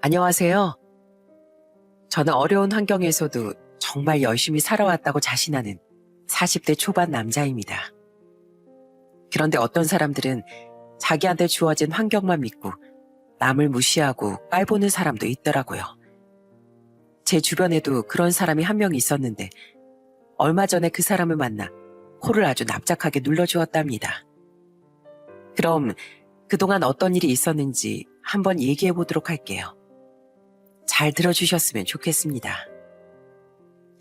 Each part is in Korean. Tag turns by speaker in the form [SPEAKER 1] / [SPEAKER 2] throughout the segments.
[SPEAKER 1] 안녕하세요. 저는 어려운 환경에서도 정말 열심히 살아왔다고 자신하는 40대 초반 남자입니다. 그런데 어떤 사람들은 자기한테 주어진 환경만 믿고 남을 무시하고 깔보는 사람도 있더라고요. 제 주변에도 그런 사람이 한 명 있었는데 얼마 전에 그 사람을 만나 코를 아주 납작하게 눌러주었답니다. 그럼 그동안 어떤 일이 있었는지 한번 얘기해 보도록 할게요. 잘 들어주셨으면 좋겠습니다.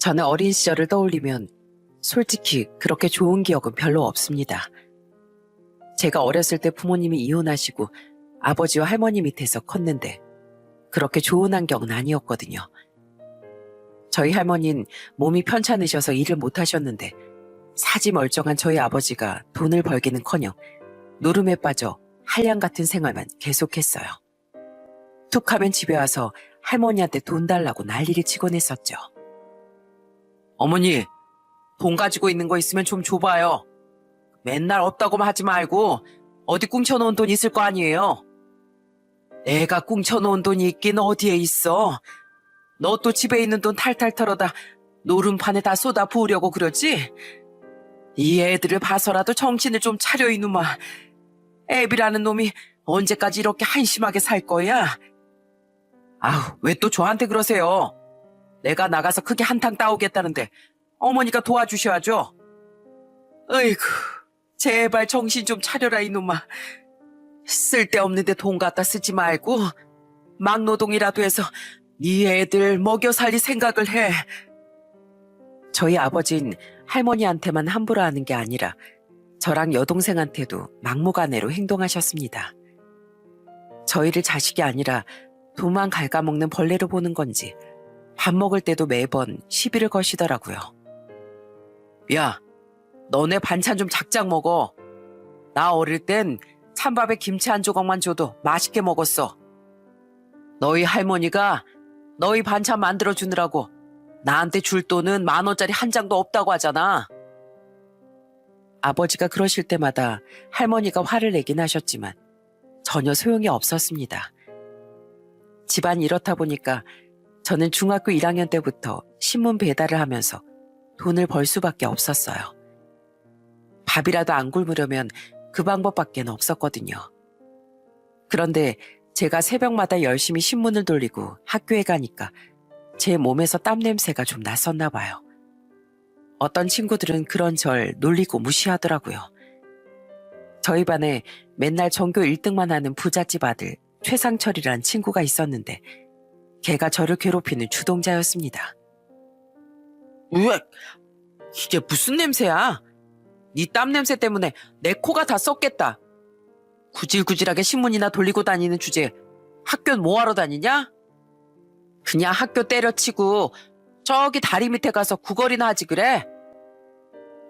[SPEAKER 1] 저는 어린 시절을 떠올리면 솔직히 그렇게 좋은 기억은 별로 없습니다. 제가 어렸을 때 부모님이 이혼하시고 아버지와 할머니 밑에서 컸는데 그렇게 좋은 환경은 아니었거든요. 저희 할머니는 몸이 편찮으셔서 일을 못 하셨는데 사지 멀쩡한 저희 아버지가 돈을 벌기는커녕 노름에 빠져 한량 같은 생활만 계속했어요. 툭 하면 집에 와서 할머니한테 돈 달라고 난리를 치곤 했었죠. 어머니, 돈 가지고 있는 거 있으면 좀 줘봐요. 맨날 없다고만 하지 말고 어디 꿍쳐놓은 돈 있을 거 아니에요. 내가 꿍쳐놓은 돈이 있긴 어디에 있어. 너 또 집에 있는 돈 탈탈 털어다 노름판에 다 쏟아 부으려고 그러지? 이 애들을 봐서라도 정신을 좀 차려 이놈아. 애비라는 놈이 언제까지 이렇게 한심하게 살 거야? 아우, 왜 또 저한테 그러세요? 내가 나가서 크게 한탕 따오겠다는데 어머니가 도와주셔야죠. 어이구, 제발 정신 좀 차려라 이놈아. 쓸데없는데 돈 갖다 쓰지 말고 막노동이라도 해서 네 애들 먹여 살릴 생각을 해. 저희 아버진 할머니한테만 함부로 하는 게 아니라 저랑 여동생한테도 막무가내로 행동하셨습니다. 저희를 자식이 아니라 도만 갉아먹는 벌레로 보는 건지 밥 먹을 때도 매번 시비를 거시더라고요. 야, 너네 반찬 좀 작작 먹어. 나 어릴 땐 찬밥에 김치 한 조각만 줘도 맛있게 먹었어. 너희 할머니가 너희 반찬 만들어주느라고 나한테 줄 돈은 10,000원짜리 한 장도 없다고 하잖아. 아버지가 그러실 때마다 할머니가 화를 내긴 하셨지만 전혀 소용이 없었습니다. 집안이 이렇다 보니까 저는 중학교 1학년 때부터 신문 배달을 하면서 돈을 벌 수밖에 없었어요. 밥이라도 안 굶으려면 그 방법밖에 없었거든요. 그런데 제가 새벽마다 열심히 신문을 돌리고 학교에 가니까 제 몸에서 땀 냄새가 좀 났었나 봐요. 어떤 친구들은 그런 절 놀리고 무시하더라고요. 저희 반에 맨날 전교 1등만 하는 부잣집 아들 최상철이란 친구가 있었는데 걔가 저를 괴롭히는 주동자였습니다. 으악! 이게 무슨 냄새야? 네 땀 냄새 때문에 내 코가 다 썩겠다. 구질구질하게 신문이나 돌리고 다니는 주제에 학교는 뭐하러 다니냐? 그냥 학교 때려치고 저기 다리 밑에 가서 구걸이나 하지 그래?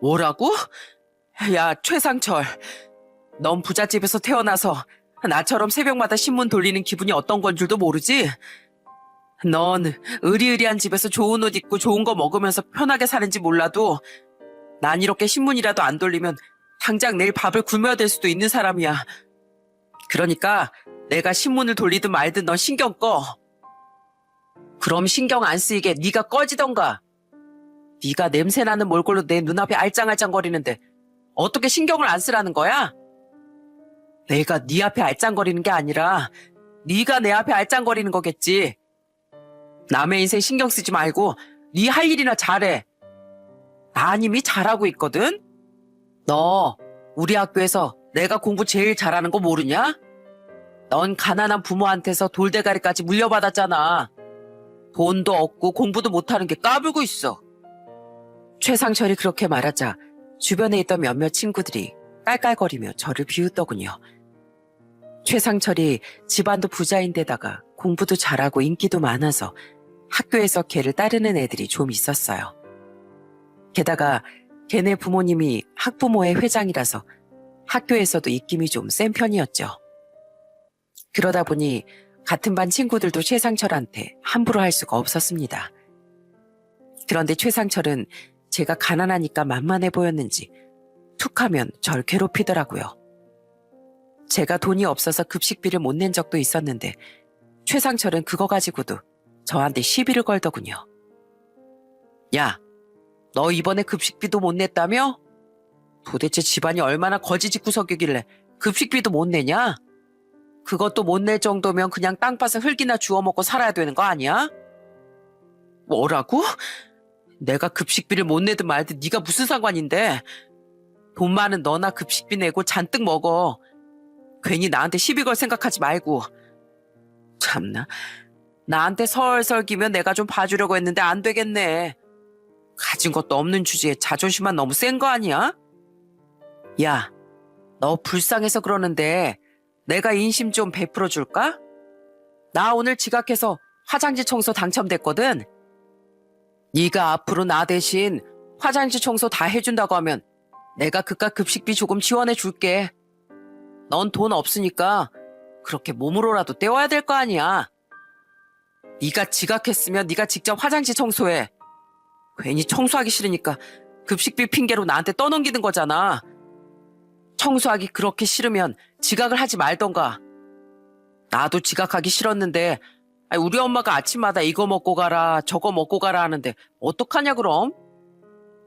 [SPEAKER 1] 뭐라고? 야, 최상철. 넌 부잣집에서 태어나서 나처럼 새벽마다 신문 돌리는 기분이 어떤 건 줄도 모르지? 넌 으리으리한 집에서 좋은 옷 입고 좋은 거 먹으면서 편하게 사는지 몰라도 난 이렇게 신문이라도 안 돌리면 당장 내일 밥을 굶어야 될 수도 있는 사람이야. 그러니까 내가 신문을 돌리든 말든 넌 신경 꺼. 그럼 신경 안 쓰이게 네가 꺼지던가. 네가 냄새나는 몰골로 내 눈앞에 알짱알짱거리는데 어떻게 신경을 안 쓰라는 거야? 내가 네 앞에 알짱거리는 게 아니라 네가 내 앞에 알짱거리는 거겠지. 남의 인생 신경 쓰지 말고 네 할 일이나 잘해. 난 이미 잘하고 있거든. 너 우리 학교에서 내가 공부 제일 잘하는 거 모르냐? 넌 가난한 부모한테서 돌대가리까지 물려받았잖아. 돈도 없고 공부도 못하는 게 까불고 있어. 최상철이 그렇게 말하자 주변에 있던 몇몇 친구들이 깔깔거리며 저를 비웃더군요. 최상철이 집안도 부자인데다가 공부도 잘하고 인기도 많아서 학교에서 걔를 따르는 애들이 좀 있었어요. 게다가 걔네 부모님이 학부모회 회장이라서 학교에서도 입김이 좀 센 편이었죠. 그러다 보니 같은 반 친구들도 최상철한테 함부로 할 수가 없었습니다. 그런데 최상철은 제가 가난하니까 만만해 보였는지 툭하면 절 괴롭히더라고요. 제가 돈이 없어서 급식비를 못 낸 적도 있었는데 최상철은 그거 가지고도 저한테 시비를 걸더군요. 야, 너 이번에 급식비도 못 냈다며? 도대체 집안이 얼마나 거지짓구석이길래 급식비도 못 내냐? 그것도 못 낼 정도면 그냥 땅파서 흙이나 주워 먹고 살아야 되는 거 아니야? 뭐라고? 내가 급식비를 못 내든 말든 네가 무슨 상관인데? 돈 많은 너나 급식비 내고 잔뜩 먹어. 괜히 나한테 시비 걸 생각하지 말고. 참나, 나한테 설설 기면 내가 좀 봐주려고 했는데 안 되겠네. 가진 것도 없는 주제에 자존심만 너무 센 거 아니야? 야, 너 불쌍해서 그러는데 내가 인심 좀 베풀어 줄까? 나 오늘 지각해서 화장지 청소 당첨됐거든. 네가 앞으로 나 대신 화장지 청소 다 해준다고 하면 내가 그깟 급식비 조금 지원해 줄게. 넌 돈 없으니까 그렇게 몸으로라도 때워야 될 거 아니야. 네가 지각했으면 네가 직접 화장지 청소해. 괜히 청소하기 싫으니까 급식비 핑계로 나한테 떠넘기는 거잖아. 청소하기 그렇게 싫으면 지각을 하지 말던가. 나도 지각하기 싫었는데 우리 엄마가 아침마다 이거 먹고 가라 저거 먹고 가라 하는데 어떡하냐 그럼?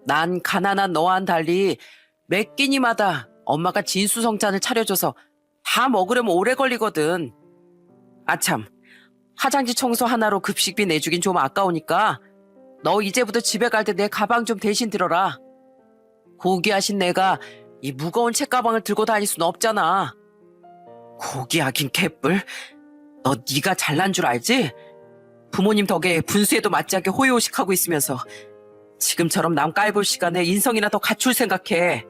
[SPEAKER 1] 난 가난한 너와는 달리 몇 끼니마다 엄마가 진수성찬을 차려줘서 다 먹으려면 오래 걸리거든. 아참, 화장지 청소 하나로 급식비 내주긴 좀 아까우니까 너 이제부터 집에 갈 때 내 가방 좀 대신 들어라. 고귀하신 내가 이 무거운 책가방을 들고 다닐 순 없잖아. 고귀하긴 개뿔. 너 네가 잘난 줄 알지? 부모님 덕에 분수에도 맞지 않게 호요식하고 있으면서 지금처럼 남 깔볼 시간에 인성이나 더 갖출 생각해.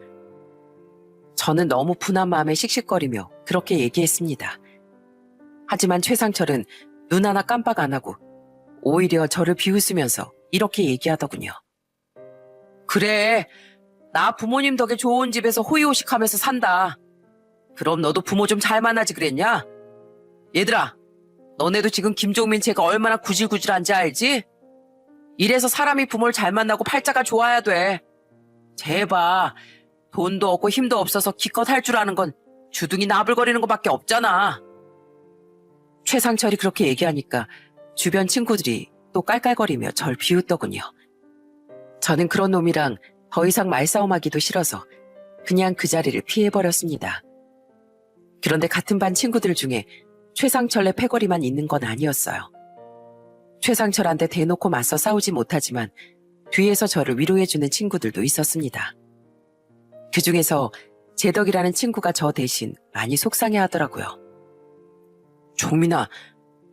[SPEAKER 1] 저는 너무 분한 마음에 씩씩거리며 그렇게 얘기했습니다. 하지만 최상철은 눈 하나 깜빡 안 하고 오히려 저를 비웃으면서 이렇게 얘기하더군요. 그래, 나 부모님 덕에 좋은 집에서 호의호식하면서 산다. 그럼 너도 부모 좀 잘 만나지 그랬냐? 얘들아, 너네도 지금 김종민 쟤가 얼마나 구질구질한지 알지? 이래서 사람이 부모를 잘 만나고 팔자가 좋아야 돼. 제발, 돈도 없고 힘도 없어서 기껏 할 줄 아는 건 주둥이 나불거리는 것밖에 없잖아. 최상철이 그렇게 얘기하니까 주변 친구들이 또 깔깔거리며 절 비웃더군요. 저는 그런 놈이랑 더 이상 말싸움하기도 싫어서 그냥 그 자리를 피해버렸습니다. 그런데 같은 반 친구들 중에 최상철의 패거리만 있는 건 아니었어요. 최상철한테 대놓고 맞서 싸우지 못하지만 뒤에서 저를 위로해주는 친구들도 있었습니다. 그중에서 재덕이라는 친구가 저 대신 많이 속상해하더라고요. 종민아,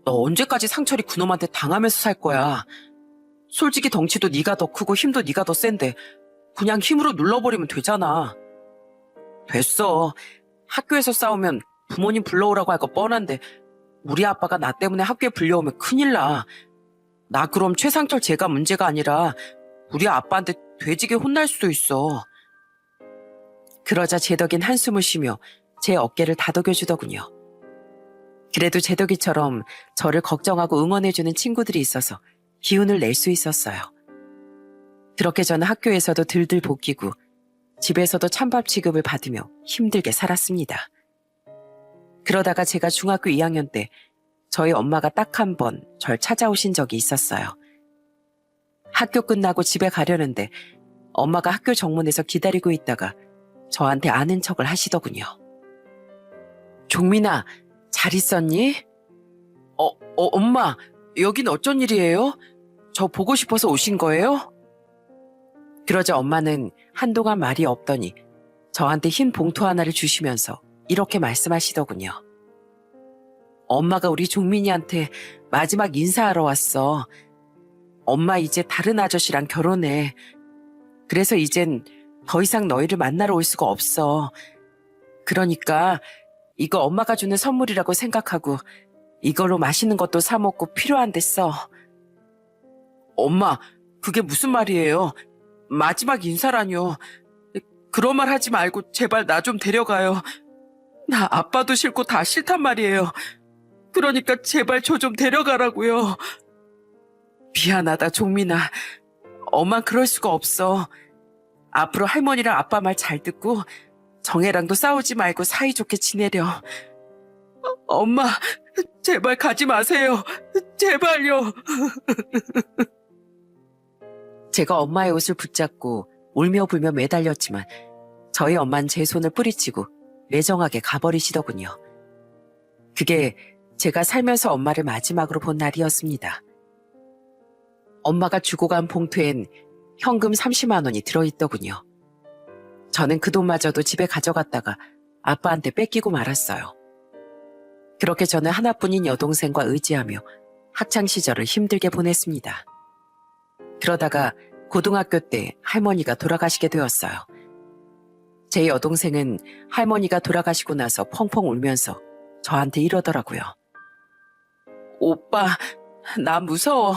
[SPEAKER 1] 너 언제까지 상철이 그놈한테 당하면서 살 거야? 솔직히 덩치도 네가 더 크고 힘도 네가 더 센데 그냥 힘으로 눌러버리면 되잖아. 됐어. 학교에서 싸우면 부모님 불러오라고 할 거 뻔한데 우리 아빠가 나 때문에 학교에 불려오면 큰일 나. 나 그럼 최상철 쟤가 문제가 아니라 우리 아빠한테 돼지게 혼날 수도 있어. 그러자 재덕인 한숨을 쉬며 제 어깨를 다독여주더군요. 그래도 재덕이처럼 저를 걱정하고 응원해주는 친구들이 있어서 기운을 낼 수 있었어요. 그렇게 저는 학교에서도 들들 볶이고 집에서도 찬밥 취급을 받으며 힘들게 살았습니다. 그러다가 제가 중학교 2학년 때 저희 엄마가 딱 한 번 절 찾아오신 적이 있었어요. 학교 끝나고 집에 가려는데 엄마가 학교 정문에서 기다리고 있다가 저한테 아는 척을 하시더군요. 종민아, 잘 있었니? 엄마, 여긴 어쩐 일이에요? 저 보고 싶어서 오신 거예요? 그러자 엄마는 한동안 말이 없더니 저한테 흰 봉투 하나를 주시면서 이렇게 말씀하시더군요. 엄마가 우리 종민이한테 마지막 인사하러 왔어. 엄마 이제 다른 아저씨랑 결혼해. 그래서 이젠 더 이상 너희를 만나러 올 수가 없어. 그러니까 이거 엄마가 주는 선물이라고 생각하고 이걸로 맛있는 것도 사 먹고 필요한 데 써. 엄마, 그게 무슨 말이에요? 마지막 인사라뇨. 그런 말 하지 말고 제발 나 좀 데려가요. 나 아빠도 싫고 다 싫단 말이에요. 그러니까 제발 저 좀 데려가라고요. 미안하다, 종민아. 엄만 그럴 수가 없어. 앞으로 할머니랑 아빠 말 잘 듣고 정혜랑도 싸우지 말고 사이좋게 지내려. 엄마, 제발 가지 마세요. 제발요. 제가 엄마의 옷을 붙잡고 울며 불며 매달렸지만 저희 엄마는 제 손을 뿌리치고 매정하게 가버리시더군요. 그게 제가 살면서 엄마를 마지막으로 본 날이었습니다. 엄마가 주고 간 봉투엔 현금 30만 원이 들어있더군요. 저는 그 돈마저도 집에 가져갔다가 아빠한테 뺏기고 말았어요. 그렇게 저는 하나뿐인 여동생과 의지하며 학창시절을 힘들게 보냈습니다. 그러다가 고등학교 때 할머니가 돌아가시게 되었어요. 제 여동생은 할머니가 돌아가시고 나서 펑펑 울면서 저한테 이러더라고요. 오빠, 나 무서워.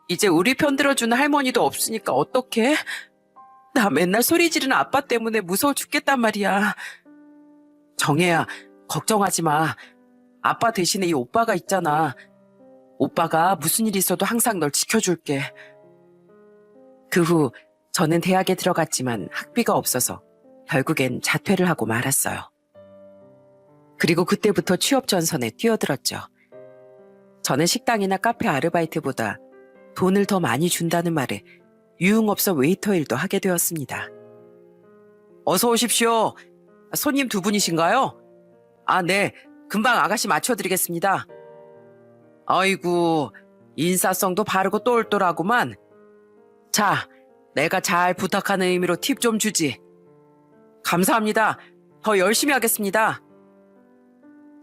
[SPEAKER 1] 이제 우리 편 들어주는 할머니도 없으니까 어떡해? 나 맨날 소리 지르는 아빠 때문에 무서워 죽겠단 말이야. 정혜야, 걱정하지 마. 아빠 대신에 이 오빠가 있잖아. 오빠가 무슨 일 있어도 항상 널 지켜줄게. 그 후 저는 대학에 들어갔지만 학비가 없어서 결국엔 자퇴를 하고 말았어요. 그리고 그때부터 취업 전선에 뛰어들었죠. 저는 식당이나 카페 아르바이트보다 돈을 더 많이 준다는 말에 유흥업소 웨이터 일도 하게 되었습니다. 어서 오십시오. 손님 두 분이신가요? 아, 네. 금방 아가씨 맞춰드리겠습니다. 아이고, 인사성도 바르고 똘똘하구만. 자, 내가 잘 부탁하는 의미로 팁 좀 주지. 감사합니다. 더 열심히 하겠습니다.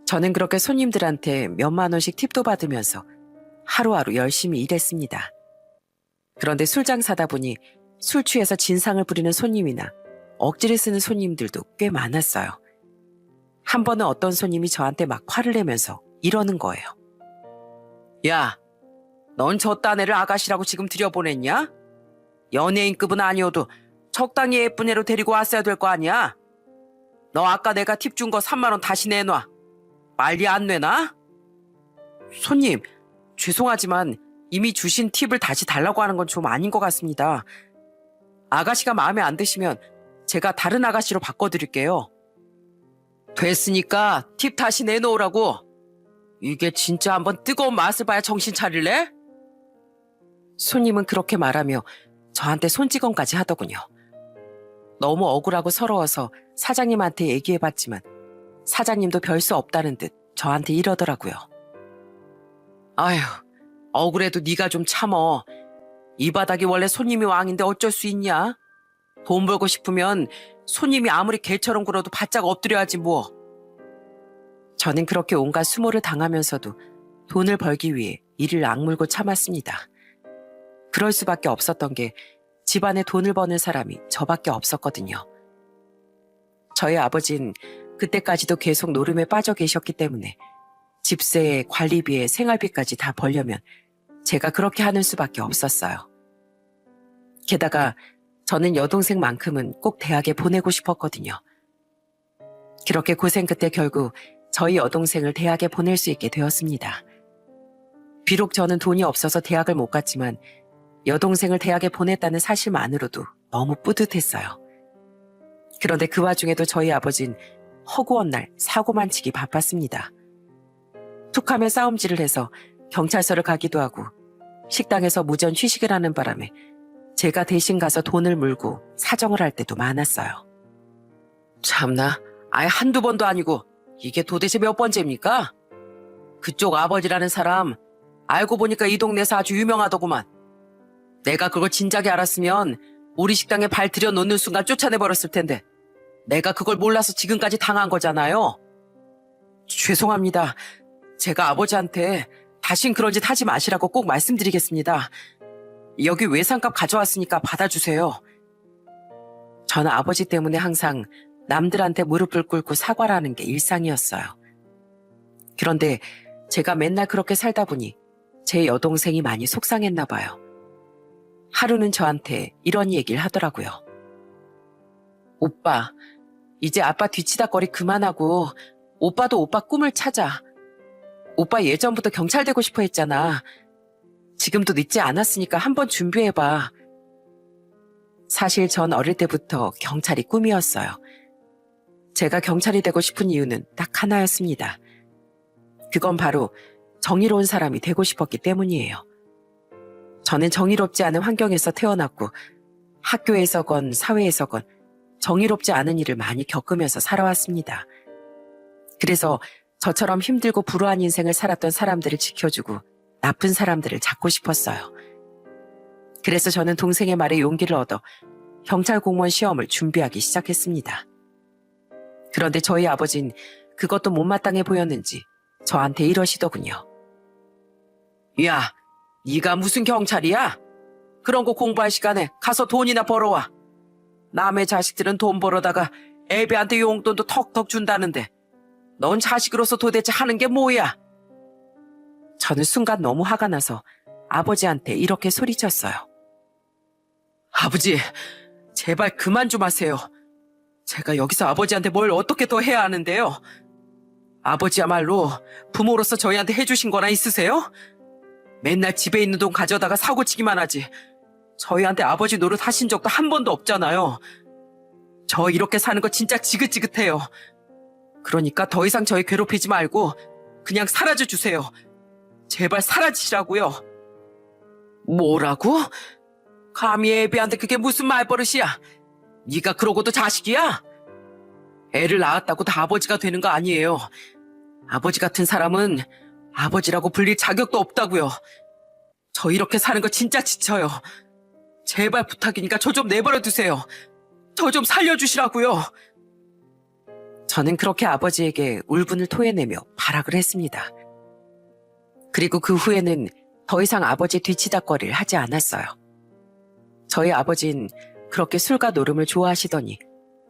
[SPEAKER 1] 저는 그렇게 손님들한테 몇만 원씩 팁도 받으면서 하루하루 열심히 일했습니다. 그런데 술장 사다 보니 술 취해서 진상을 부리는 손님이나 억지를 쓰는 손님들도 꽤 많았어요. 한 번은 어떤 손님이 저한테 막 화를 내면서 이러는 거예요. 야, 넌 저 딴 애를 아가씨라고 지금 들여보냈냐? 연예인급은 아니어도 적당히 예쁜 애로 데리고 왔어야 될 거 아니야? 너 아까 내가 팁 준 거 3만 원 다시 내놔. 빨리 안 내놔? 손님, 죄송하지만 이미 주신 팁을 다시 달라고 하는 건 좀 아닌 것 같습니다. 아가씨가 마음에 안 드시면 제가 다른 아가씨로 바꿔드릴게요. 됐으니까 팁 다시 내놓으라고. 이게 진짜 한번 뜨거운 맛을 봐야 정신 차릴래? 손님은 그렇게 말하며 저한테 손찌검까지 하더군요. 너무 억울하고 서러워서 사장님한테 얘기해봤지만 사장님도 별 수 없다는 듯 저한테 이러더라고요. 아휴, 억울해도 네가 좀 참어. 이 바닥이 원래 손님이 왕인데 어쩔 수 있냐? 돈 벌고 싶으면 손님이 아무리 개처럼 굴어도 바짝 엎드려야지 뭐. 저는 그렇게 온갖 수모를 당하면서도 돈을 벌기 위해 이를 악물고 참았습니다. 그럴 수밖에 없었던 게 집안에 돈을 버는 사람이 저밖에 없었거든요. 저희 아버진 그때까지도 계속 노름에 빠져 계셨기 때문에 집세에 관리비에 생활비까지 다 벌려면 제가 그렇게 하는 수밖에 없었어요. 게다가 저는 여동생만큼은 꼭 대학에 보내고 싶었거든요. 그렇게 고생 끝에 결국 저희 여동생을 대학에 보낼 수 있게 되었습니다. 비록 저는 돈이 없어서 대학을 못 갔지만 여동생을 대학에 보냈다는 사실만으로도 너무 뿌듯했어요. 그런데 그 와중에도 저희 아버진 허구한 날 사고만 치기 바빴습니다. 툭하면 싸움질을 해서 경찰서를 가기도 하고 식당에서 무전 휴식을 하는 바람에 제가 대신 가서 돈을 물고 사정을 할 때도 많았어요. 참나, 아예 한두 번도 아니고 이게 도대체 몇 번째입니까? 그쪽 아버지라는 사람 알고 보니까 이 동네에서 아주 유명하더구만. 내가 그걸 진작에 알았으면 우리 식당에 발 들여놓는 순간 쫓아내버렸을 텐데 내가 그걸 몰라서 지금까지 당한 거잖아요. 죄송합니다. 제가 아버지한테 다신 그런 짓 하지 마시라고 꼭 말씀드리겠습니다. 여기 외상값 가져왔으니까 받아주세요. 저는 아버지 때문에 항상 남들한테 무릎을 꿇고 사과를 하는 게 일상이었어요. 그런데 제가 맨날 그렇게 살다 보니 제 여동생이 많이 속상했나 봐요. 하루는 저한테 이런 얘기를 하더라고요. 오빠, 이제 아빠 뒤치다거리 그만하고 오빠도 오빠 꿈을 찾아. 오빠 예전부터 경찰 되고 싶어 했잖아. 지금도 늦지 않았으니까 한번 준비해봐. 사실 전 어릴 때부터 경찰이 꿈이었어요. 제가 경찰이 되고 싶은 이유는 딱 하나였습니다. 그건 바로 정의로운 사람이 되고 싶었기 때문이에요. 저는 정의롭지 않은 환경에서 태어났고 학교에서건 사회에서건 정의롭지 않은 일을 많이 겪으면서 살아왔습니다. 그래서 저처럼 힘들고 불우한 인생을 살았던 사람들을 지켜주고 나쁜 사람들을 잡고 싶었어요. 그래서 저는 동생의 말에 용기를 얻어 경찰 공무원 시험을 준비하기 시작했습니다. 그런데 저희 아버진 그것도 못마땅해 보였는지 저한테 이러시더군요. 야, 네가 무슨 경찰이야? 그런 거 공부할 시간에 가서 돈이나 벌어와. 남의 자식들은 돈 벌어다가 애비한테 용돈도 턱턱 준다는데 넌 자식으로서 도대체 하는 게 뭐야? 저는 순간 너무 화가 나서 아버지한테 이렇게 소리쳤어요. 아버지, 제발 그만 좀 하세요. 제가 여기서 아버지한테 뭘 어떻게 더 해야 하는데요? 아버지야말로 부모로서 저희한테 해주신 거나 있으세요? 맨날 집에 있는 돈 가져다가 사고치기만 하지. 저희한테 아버지 노릇 하신 적도 한 번도 없잖아요. 저 이렇게 사는 거 진짜 지긋지긋해요. 그러니까 더 이상 저희 괴롭히지 말고 그냥 사라져 주세요. 제발 사라지시라고요. 뭐라고? 감히 애비한테 그게 무슨 말버릇이야? 네가 그러고도 자식이야? 애를 낳았다고 다 아버지가 되는 거 아니에요. 아버지 같은 사람은 아버지라고 불릴 자격도 없다고요. 저 이렇게 사는 거 진짜 지쳐요. 제발 부탁이니까 저 좀 내버려 두세요. 저 좀 살려주시라고요. 저는 그렇게 아버지에게 울분을 토해내며 발악을 했습니다. 그리고 그 후에는 더 이상 아버지 뒤치다거리를 하지 않았어요. 저희 아버진 그렇게 술과 노름을 좋아하시더니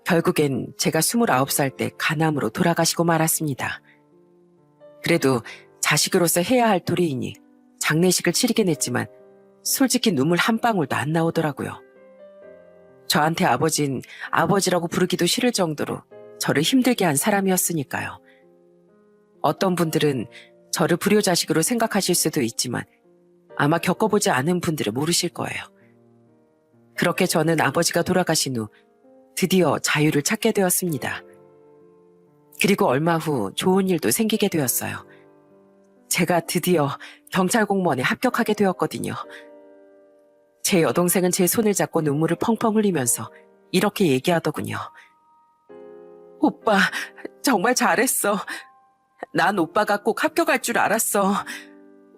[SPEAKER 1] 결국엔 제가 29살 때 간암으로 돌아가시고 말았습니다. 그래도 자식으로서 해야 할 도리이니 장례식을 치르긴 했지만 솔직히 눈물 한 방울도 안 나오더라고요. 저한테 아버진 아버지라고 부르기도 싫을 정도로 저를 힘들게 한 사람이었으니까요. 어떤 분들은 저를 불효자식으로 생각하실 수도 있지만 아마 겪어보지 않은 분들은 모르실 거예요. 그렇게 저는 아버지가 돌아가신 후 드디어 자유를 찾게 되었습니다. 그리고 얼마 후 좋은 일도 생기게 되었어요. 제가 드디어 경찰 공무원에 합격하게 되었거든요. 제 여동생은 제 손을 잡고 눈물을 펑펑 흘리면서 이렇게 얘기하더군요. 오빠, 정말 잘했어. 난 오빠가 꼭 합격할 줄 알았어.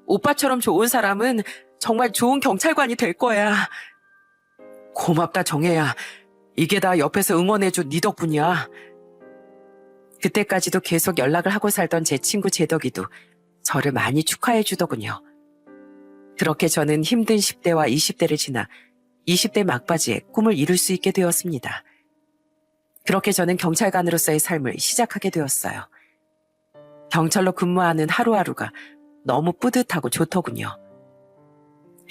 [SPEAKER 1] 오빠처럼 좋은 사람은 정말 좋은 경찰관이 될 거야. 고맙다, 정혜야. 이게 다 옆에서 응원해준 네 덕분이야. 그때까지도 계속 연락을 하고 살던 제 친구 제덕이도 저를 많이 축하해 주더군요. 그렇게 저는 힘든 10대와 20대를 지나 20대 막바지에 꿈을 이룰 수 있게 되었습니다. 그렇게 저는 경찰관으로서의 삶을 시작하게 되었어요. 경찰로 근무하는 하루하루가 너무 뿌듯하고 좋더군요.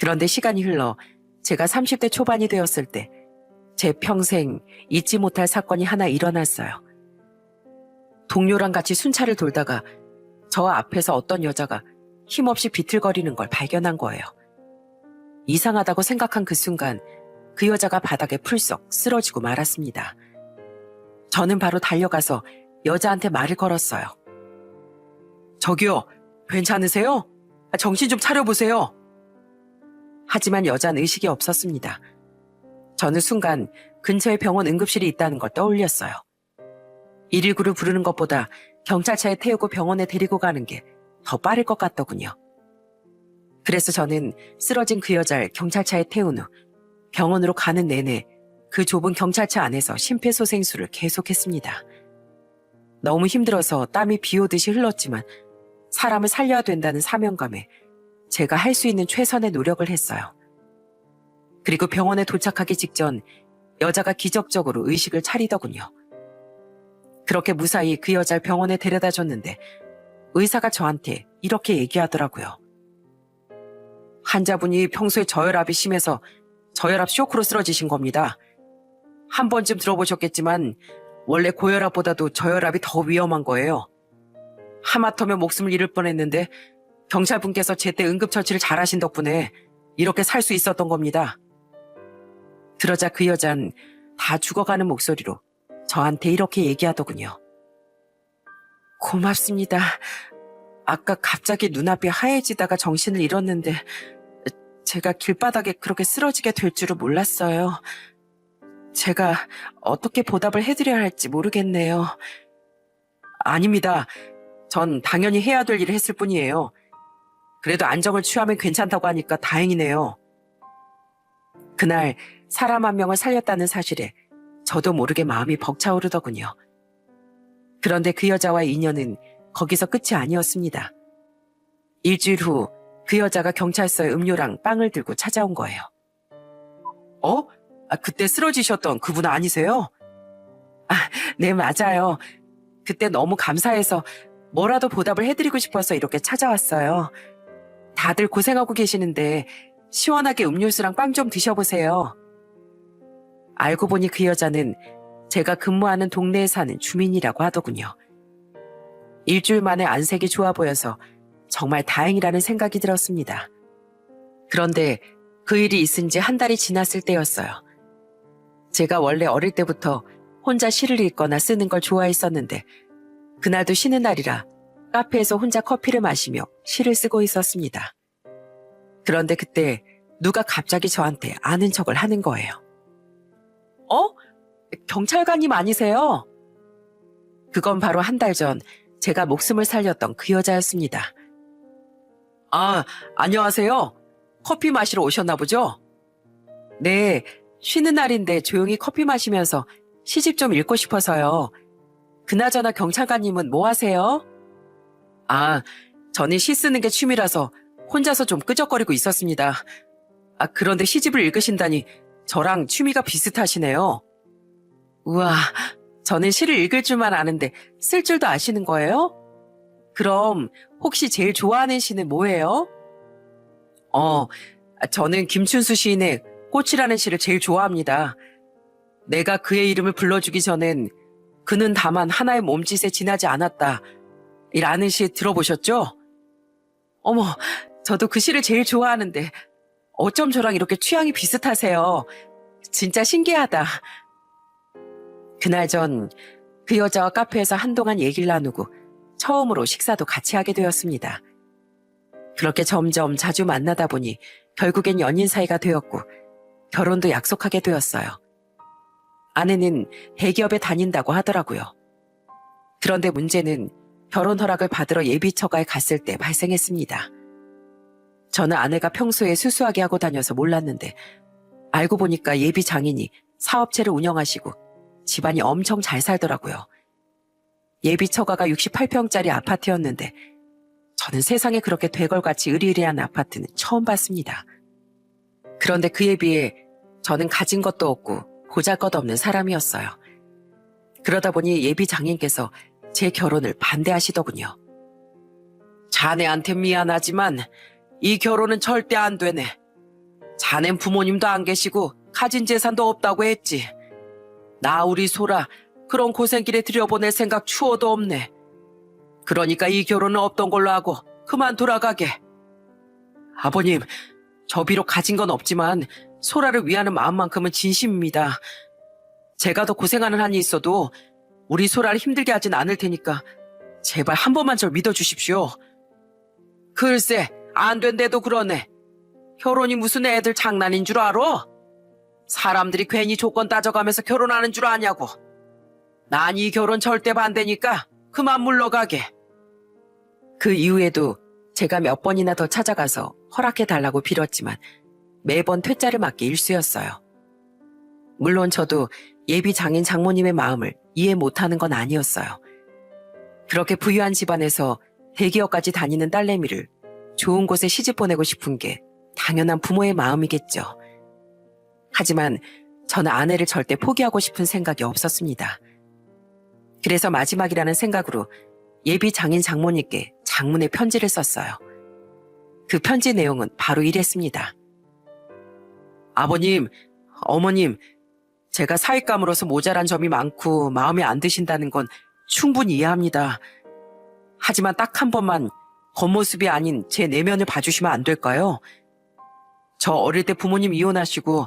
[SPEAKER 1] 그런데 시간이 흘러 제가 30대 초반이 되었을 때 제 평생 잊지 못할 사건이 하나 일어났어요. 동료랑 같이 순찰을 돌다가 저 앞에서 어떤 여자가 힘없이 비틀거리는 걸 발견한 거예요. 이상하다고 생각한 그 순간 그 여자가 바닥에 풀썩 쓰러지고 말았습니다. 저는 바로 달려가서 여자한테 말을 걸었어요. 저기요, 괜찮으세요? 정신 좀 차려보세요. 하지만 여자는 의식이 없었습니다. 저는 순간 근처에 병원 응급실이 있다는 걸 떠올렸어요. 119를 부르는 것보다 경찰차에 태우고 병원에 데리고 가는 게 더 빠를 것 같더군요. 그래서 저는 쓰러진 그 여자를 경찰차에 태운 후 병원으로 가는 내내 그 좁은 경찰차 안에서 심폐소생술을 계속했습니다. 너무 힘들어서 땀이 비 오듯이 흘렀지만 사람을 살려야 된다는 사명감에 제가 할 수 있는 최선의 노력을 했어요. 그리고 병원에 도착하기 직전 여자가 기적적으로 의식을 차리더군요. 그렇게 무사히 그 여자를 병원에 데려다 줬는데 의사가 저한테 이렇게 얘기하더라고요. 환자분이 평소에 저혈압이 심해서 저혈압 쇼크로 쓰러지신 겁니다. 한 번쯤 들어보셨겠지만 원래 고혈압보다도 저혈압이 더 위험한 거예요. 하마터면 목숨을 잃을 뻔했는데 경찰분께서 제때 응급처치를 잘하신 덕분에 이렇게 살 수 있었던 겁니다. 그러자 그 여잔 다 죽어가는 목소리로 저한테 이렇게 얘기하더군요. 고맙습니다. 아까 갑자기 눈앞이 하얘지다가 정신을 잃었는데 제가 길바닥에 그렇게 쓰러지게 될 줄은 몰랐어요. 제가 어떻게 보답을 해드려야 할지 모르겠네요. 아닙니다. 전 당연히 해야 될 일을 했을 뿐이에요. 그래도 안정을 취하면 괜찮다고 하니까 다행이네요. 그날 사람 한 명을 살렸다는 사실에 저도 모르게 마음이 벅차오르더군요. 그런데 그 여자와의 인연은 거기서 끝이 아니었습니다. 일주일 후 그 여자가 경찰서에 음료랑 빵을 들고 찾아온 거예요. 어? 그때 쓰러지셨던 그분 아니세요? 네, 맞아요. 그때 너무 감사해서 뭐라도 보답을 해드리고 싶어서 이렇게 찾아왔어요. 다들 고생하고 계시는데 시원하게 음료수랑 빵 좀 드셔보세요. 알고 보니 그 여자는 제가 근무하는 동네에 사는 주민이라고 하더군요. 일주일 만에 안색이 좋아 보여서 정말 다행이라는 생각이 들었습니다. 그런데 그 일이 있은 지 한 달이 지났을 때였어요. 제가 원래 어릴 때부터 혼자 시를 읽거나 쓰는 걸 좋아했었는데 그날도 쉬는 날이라 카페에서 혼자 커피를 마시며 시를 쓰고 있었습니다. 그런데 그때 누가 갑자기 저한테 아는 척을 하는 거예요. 경찰관님 아니세요? 그건 바로 한 달 전 제가 목숨을 살렸던 그 여자였습니다. 안녕하세요. 커피 마시러 오셨나 보죠? 네, 쉬는 날인데 조용히 커피 마시면서 시집 좀 읽고 싶어서요. 그나저나 경찰관님은 뭐 하세요? 저는 시 쓰는 게 취미라서 혼자서 좀 끄적거리고 있었습니다. 그런데 시집을 읽으신다니 저랑 취미가 비슷하시네요. 우와, 저는 시를 읽을 줄만 아는데 쓸 줄도 아시는 거예요? 그럼 혹시 제일 좋아하는 시는 뭐예요? 저는 김춘수 시인의 꽃이라는 시를 제일 좋아합니다. 내가 그의 이름을 불러주기 전엔 그는 다만 하나의 몸짓에 지나지 않았다. 라는 시 들어보셨죠? 어머, 저도 그 시를 제일 좋아하는데 어쩜 저랑 이렇게 취향이 비슷하세요. 진짜 신기하다. 그날 전 그 여자와 카페에서 한동안 얘기를 나누고 처음으로 식사도 같이 하게 되었습니다. 그렇게 점점 자주 만나다 보니 결국엔 연인 사이가 되었고 결혼도 약속하게 되었어요. 아내는 대기업에 다닌다고 하더라고요. 그런데 문제는 결혼 허락을 받으러 예비처가에 갔을 때 발생했습니다. 저는 아내가 평소에 수수하게 하고 다녀서 몰랐는데 알고 보니까 예비 장인이 사업체를 운영하시고 집안이 엄청 잘 살더라고요. 예비 처가가 68평짜리 아파트였는데 저는 세상에 그렇게 되걸같이 으리으리한 아파트는 처음 봤습니다. 그런데 그에 비해 저는 가진 것도 없고 보잘것없는 사람이었어요. 그러다 보니 예비 장인께서 제 결혼을 반대하시더군요. 자네한테 미안하지만 이 결혼은 절대 안 되네. 자넨 부모님도 안 계시고 가진 재산도 없다고 했지. 나 우리 소라 그런 고생길에 들여보낼 생각 추호도 없네. 그러니까 이 결혼은 없던 걸로 하고 그만 돌아가게. 아버님, 저 비록 가진 건 없지만 소라를 위하는 마음만큼은 진심입니다. 제가 더 고생하는 한이 있어도 우리 소라를 힘들게 하진 않을 테니까 제발 한 번만 절 믿어주십시오. 글쎄, 안 된대도 그러네. 결혼이 무슨 애들 장난인 줄 알아? 사람들이 괜히 조건 따져가면서 결혼하는 줄 아냐고. 난 이 결혼 절대 반대니까 그만 물러가게. 그 이후에도 제가 몇 번이나 더 찾아가서 허락해달라고 빌었지만 매번 퇴짜를 맞기 일쑤였어요. 물론 저도 예비 장인 장모님의 마음을 이해 못하는 건 아니었어요. 그렇게 부유한 집안에서 대기업까지 다니는 딸내미를 좋은 곳에 시집 보내고 싶은 게 당연한 부모의 마음이겠죠. 하지만 저는 아내를 절대 포기하고 싶은 생각이 없었습니다. 그래서 마지막이라는 생각으로 예비 장인 장모님께 장문의 편지를 썼어요. 그 편지 내용은 바로 이랬습니다. 아버님, 어머님, 제가 사윗감으로서 모자란 점이 많고 마음에 안 드신다는 건 충분히 이해합니다. 하지만 딱 한 번만 겉모습이 아닌 제 내면을 봐주시면 안 될까요? 저 어릴 때 부모님 이혼하시고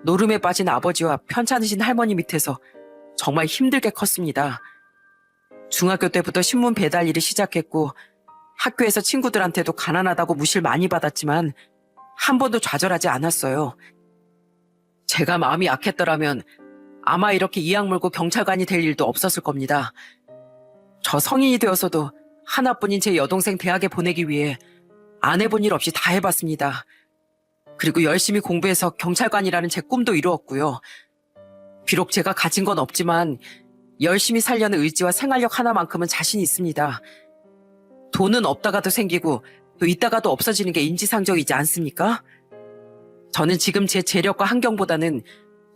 [SPEAKER 1] 노름에 빠진 아버지와 편찮으신 할머니 밑에서 정말 힘들게 컸습니다. 중학교 때부터 신문 배달 일을 시작했고 학교에서 친구들한테도 가난하다고 무시를 많이 받았지만 한 번도 좌절하지 않았어요. 제가 마음이 약했더라면 아마 이렇게 이악 물고 경찰관이 될 일도 없었을 겁니다. 저 성인이 되어서도 하나뿐인 제 여동생 대학에 보내기 위해 안 해본 일 없이 다 해봤습니다. 그리고 열심히 공부해서 경찰관이라는 제 꿈도 이루었고요. 비록 제가 가진 건 없지만 열심히 살려는 의지와 생활력 하나만큼은 자신 있습니다. 돈은 없다가도 생기고 또 있다가도 없어지는 게 인지상정이지 않습니까? 저는 지금 제 재력과 환경보다는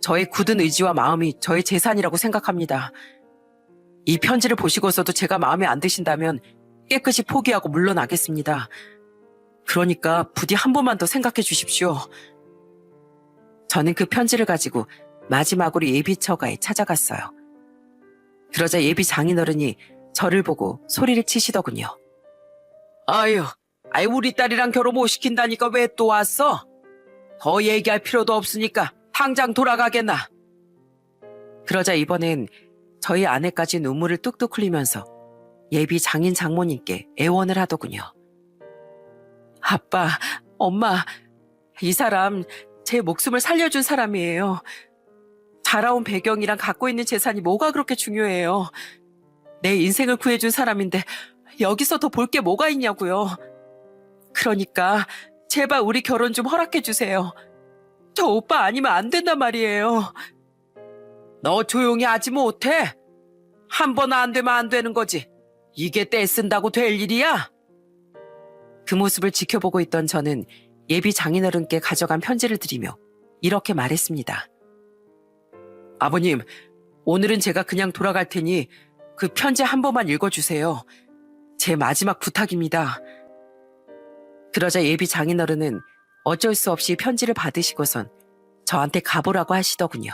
[SPEAKER 1] 저의 굳은 의지와 마음이 저의 재산이라고 생각합니다. 이 편지를 보시고서도 제가 마음에 안 드신다면 깨끗이 포기하고 물러나겠습니다. 그러니까 부디 한 번만 더 생각해 주십시오. 저는 그 편지를 가지고 마지막으로 예비 처가에 찾아갔어요. 그러자 예비 장인어른이 저를 보고 소리를 치시더군요. 아유, 우리 딸이랑 결혼 못 시킨다니까 왜 또 왔어? 더 얘기할 필요도 없으니까 당장 돌아가겠나? 그러자 이번엔 저희 아내까지 눈물을 뚝뚝 흘리면서 예비 장인 장모님께 애원을 하더군요. 아빠, 엄마, 이 사람 제 목숨을 살려준 사람이에요. 자라온 배경이랑 갖고 있는 재산이 뭐가 그렇게 중요해요. 내 인생을 구해준 사람인데 여기서 더 볼 게 뭐가 있냐고요. 그러니까 제발 우리 결혼 좀 허락해 주세요. 저 오빠 아니면 안 된단 말이에요. 너 조용히 하지 못해? 한 번 안 되면 안 되는 거지. 이게 떼쓴다고 될 일이야? 그 모습을 지켜보고 있던 저는 예비 장인어른께 가져간 편지를 드리며 이렇게 말했습니다. 아버님, 오늘은 제가 그냥 돌아갈 테니 그 편지 한 번만 읽어주세요. 제 마지막 부탁입니다. 그러자 예비 장인어른은 어쩔 수 없이 편지를 받으시고선 저한테 가보라고 하시더군요.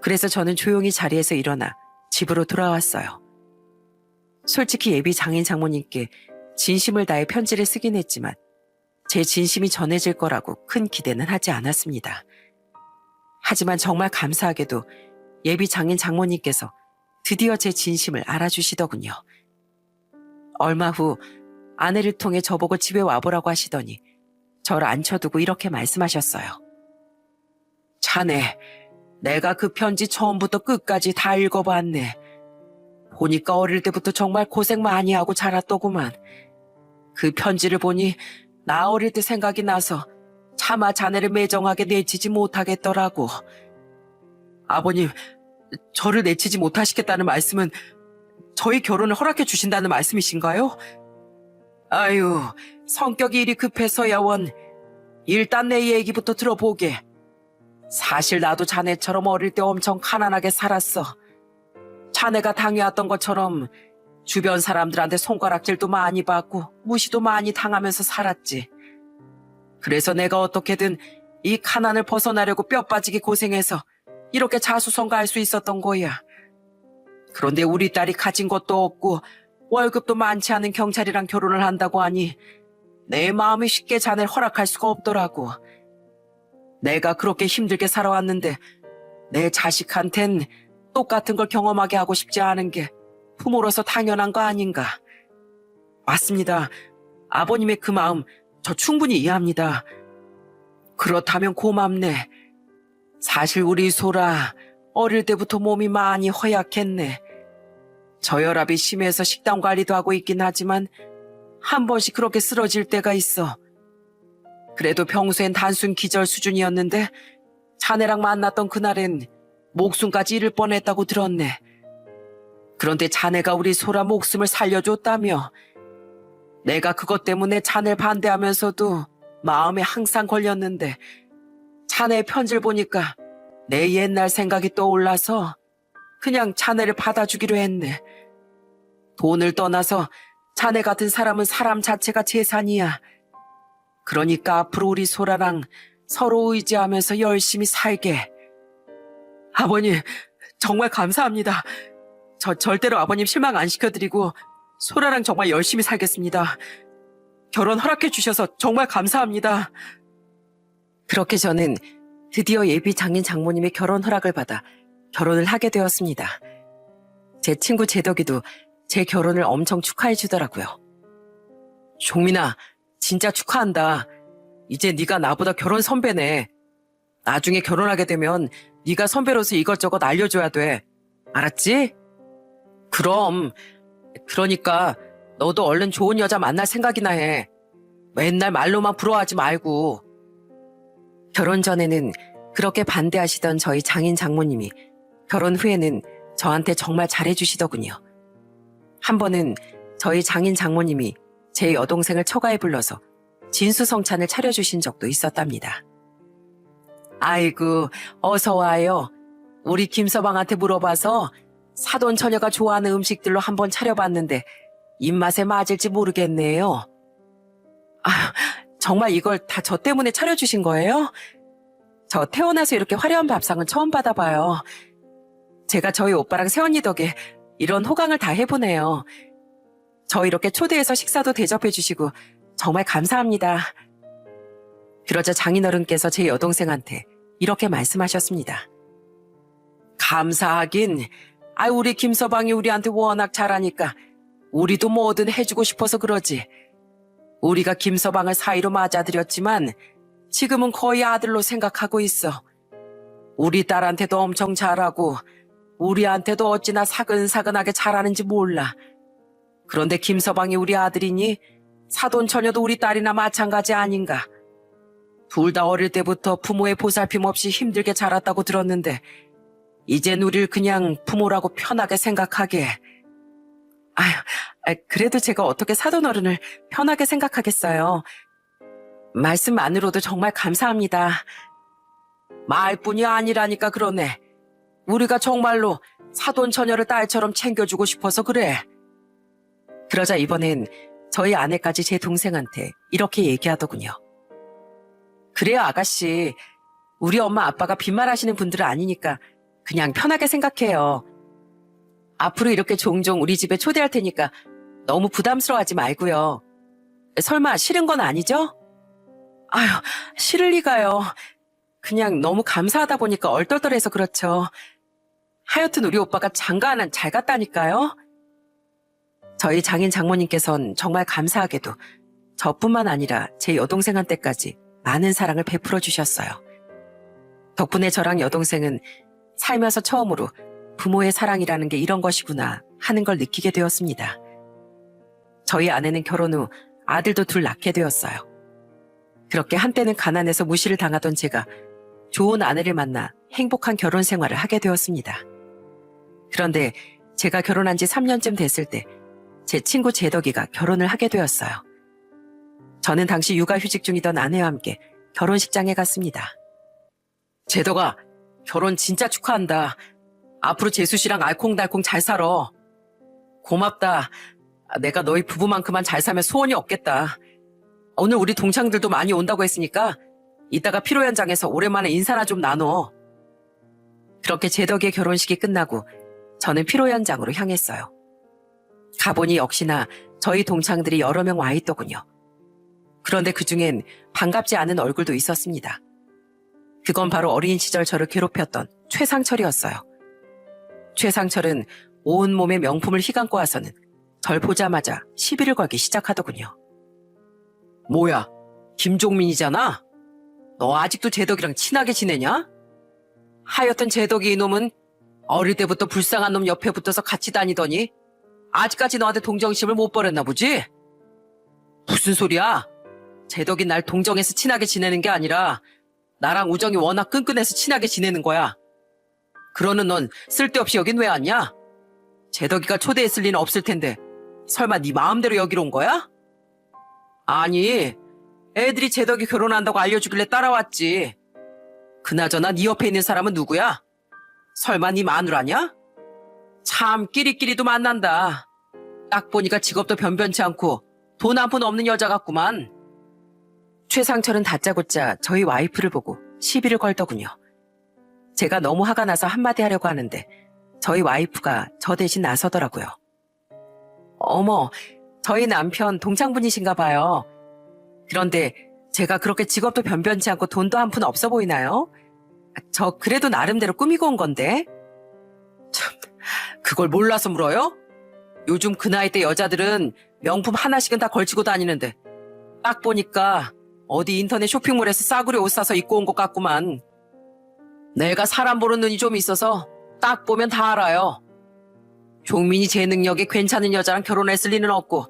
[SPEAKER 1] 그래서 저는 조용히 자리에서 일어나 집으로 돌아왔어요. 솔직히 예비 장인 장모님께 진심을 다해 편지를 쓰긴 했지만 제 진심이 전해질 거라고 큰 기대는 하지 않았습니다. 하지만 정말 감사하게도 예비 장인 장모님께서 드디어 제 진심을 알아주시더군요. 얼마 후 아내를 통해 저보고 집에 와보라고 하시더니 저를 앉혀두고 이렇게 말씀하셨어요. 자네, 내가 그 편지 처음부터 끝까지 다 읽어봤네. 보니까 어릴 때부터 정말 고생 많이 하고 자랐더구만. 그 편지를 보니 나 어릴 때 생각이 나서 차마 자네를 매정하게 내치지 못하겠더라고. 아버님, 저를 내치지 못하시겠다는 말씀은 저희 결혼을 허락해 주신다는 말씀이신가요? 아유, 성격이 이리 급해서야 원. 일단 내 얘기부터 들어보게. 사실 나도 자네처럼 어릴 때 엄청 가난하게 살았어. 자네가 당해왔던 것처럼 주변 사람들한테 손가락질도 많이 받고 무시도 많이 당하면서 살았지. 그래서 내가 어떻게든 이 가난을 벗어나려고 뼈 빠지게 고생해서 이렇게 자수성가할 수 있었던 거야. 그런데 우리 딸이 가진 것도 없고 월급도 많지 않은 경찰이랑 결혼을 한다고 하니 내 마음이 쉽게 자네를 허락할 수가 없더라고. 내가 그렇게 힘들게 살아왔는데 내 자식한텐 똑같은 걸 경험하게 하고 싶지 않은 게 부모로서 당연한 거 아닌가. 맞습니다. 아버님의 그 마음 저 충분히 이해합니다. 그렇다면 고맙네. 사실 우리 소라 어릴 때부터 몸이 많이 허약했네. 저혈압이 심해서 식단 관리도 하고 있긴 하지만 한 번씩 그렇게 쓰러질 때가 있어. 그래도 평소엔 단순 기절 수준이었는데 자네랑 만났던 그날엔 목숨까지 잃을 뻔했다고 들었네. 그런데 자네가 우리 소라 목숨을 살려줬다며. 내가 그것 때문에 자네를 반대하면서도 마음에 항상 걸렸는데 자네의 편지를 보니까 내 옛날 생각이 떠올라서 그냥 자네를 받아주기로 했네. 돈을 떠나서 자네 같은 사람은 사람 자체가 재산이야. 그러니까 앞으로 우리 소라랑 서로 의지하면서 열심히 살게. 아버님, 정말 감사합니다. 저 절대로 아버님 실망 안 시켜드리고 소라랑 정말 열심히 살겠습니다. 결혼 허락해 주셔서 정말 감사합니다. 그렇게 저는 드디어 예비 장인 장모님의 결혼 허락을 받아 결혼을 하게 되었습니다. 제 친구 제덕이도 제 결혼을 엄청 축하해 주더라고요. 종민아, 진짜 축하한다. 이제 네가 나보다 결혼 선배네. 나중에 결혼하게 되면 네가 선배로서 이것저것 알려줘야 돼. 알았지? 그럼. 그러니까 너도 얼른 좋은 여자 만날 생각이나 해. 맨날 말로만 부러워하지 말고. 결혼 전에는 그렇게 반대하시던 저희 장인 장모님이 결혼 후에는 저한테 정말 잘해주시더군요. 한 번은 저희 장인 장모님이 제 여동생을 처가에 불러서 진수성찬을 차려주신 적도 있었답니다. 아이고, 어서 와요. 우리 김서방한테 물어봐서 사돈 처녀가 좋아하는 음식들로 한번 차려봤는데 입맛에 맞을지 모르겠네요. 아, 정말 이걸 다 저 때문에 차려주신 거예요? 저 태어나서 이렇게 화려한 밥상은 처음 받아봐요. 제가 저희 오빠랑 새언니 덕에 이런 호강을 다 해보네요. 저 이렇게 초대해서 식사도 대접해주시고 정말 감사합니다. 그러자 장인어른께서 제 여동생한테 이렇게 말씀하셨습니다. 감사하긴. 우리 김서방이 우리한테 워낙 잘하니까 우리도 뭐든 해주고 싶어서 그러지. 우리가 김서방을 사이로 맞아들였지만 지금은 거의 아들로 생각하고 있어. 우리 딸한테도 엄청 잘하고 우리한테도 어찌나 사근사근하게 잘하는지 몰라. 그런데 김서방이 우리 아들이니 사돈 처녀도 우리 딸이나 마찬가지 아닌가. 둘 다 어릴 때부터 부모의 보살핌 없이 힘들게 자랐다고 들었는데 이젠 우릴 그냥 부모라고 편하게 생각하게. 그래도 제가 어떻게 사돈 어른을 편하게 생각하겠어요. 말씀만으로도 정말 감사합니다. 말뿐이 아니라니까 그러네. 우리가 정말로 사돈 처녀를 딸처럼 챙겨주고 싶어서 그래. 그러자 이번엔 저희 아내까지 제 동생한테 이렇게 얘기하더군요. 그래요, 아가씨. 우리 엄마 아빠가 빈말하시는 분들은 아니니까 그냥 편하게 생각해요. 앞으로 이렇게 종종 우리 집에 초대할 테니까 너무 부담스러워하지 말고요. 설마 싫은 건 아니죠? 아유, 싫을 리가요. 그냥 너무 감사하다 보니까 얼떨떨해서 그렇죠. 하여튼 우리 오빠가 장가 하나 잘 갔다니까요. 저희 장인 장모님께선 정말 감사하게도 저뿐만 아니라 제 여동생한테까지 많은 사랑을 베풀어 주셨어요. 덕분에 저랑 여동생은 살면서 처음으로 부모의 사랑이라는 게 이런 것이구나 하는 걸 느끼게 되었습니다. 저희 아내는 결혼 후 아들도 둘 낳게 되었어요. 그렇게 한때는 가난해서 무시를 당하던 제가 좋은 아내를 만나 행복한 결혼 생활을 하게 되었습니다. 그런데 제가 결혼한 지 3년쯤 됐을 때 제 친구 제덕이가 결혼을 하게 되었어요. 저는 당시 육아휴직 중이던 아내와 함께 결혼식장에 갔습니다. 제덕아, 결혼 진짜 축하한다. 앞으로 재수 씨랑 알콩달콩 잘 살아. 고맙다. 내가 너희 부부만큼만 잘 살면 소원이 없겠다. 오늘 우리 동창들도 많이 온다고 했으니까 이따가 피로 현장에서 오랜만에 인사나 좀 나눠. 그렇게 제덕의 결혼식이 끝나고 저는 피로 현장으로 향했어요. 가보니 역시나 저희 동창들이 여러 명 와 있더군요. 그런데 그중엔 반갑지 않은 얼굴도 있었습니다. 그건 바로 어린 시절 저를 괴롭혔던 최상철이었어요. 최상철은 온몸에 명품을 휘감고 와서는 절 보자마자 시비를 걸기 시작하더군요. 뭐야, 김종민이잖아? 너 아직도 제덕이랑 친하게 지내냐? 하여튼 제덕이 이놈은 어릴 때부터 불쌍한 놈 옆에 붙어서 같이 다니더니 아직까지 너한테 동정심을 못 버렸나 보지? 무슨 소리야? 제덕이 날 동정해서 친하게 지내는 게 아니라 나랑 우정이 워낙 끈끈해서 친하게 지내는 거야. 그러는 넌 쓸데없이 여긴 왜 왔냐? 제덕이가 초대했을 리는 없을 텐데 설마 네 마음대로 여기로 온 거야? 아니, 애들이 제덕이 결혼한다고 알려주길래 따라왔지. 그나저나 네 옆에 있는 사람은 누구야? 설마 네 마누라냐? 참 끼리끼리도 만난다. 딱 보니까 직업도 변변치 않고 돈 한 푼 없는 여자 같구만. 최상철은 다짜고짜 저희 와이프를 보고 시비를 걸더군요. 제가 너무 화가 나서 한마디 하려고 하는데 저희 와이프가 저 대신 나서더라고요. 어머, 저희 남편 동창분이신가 봐요. 그런데 제가 그렇게 직업도 변변치 않고 돈도 한 푼 없어 보이나요? 저 그래도 나름대로 꾸미고 온 건데. 참, 그걸 몰라서 물어요? 요즘 그 나이 때 여자들은 명품 하나씩은 다 걸치고 다니는데 딱 보니까 어디 인터넷 쇼핑몰에서 싸구려 옷 사서 입고 온 것 같구만. 내가 사람 보는 눈이 좀 있어서 딱 보면 다 알아요. 종민이 제 능력에 괜찮은 여자랑 결혼했을 리는 없고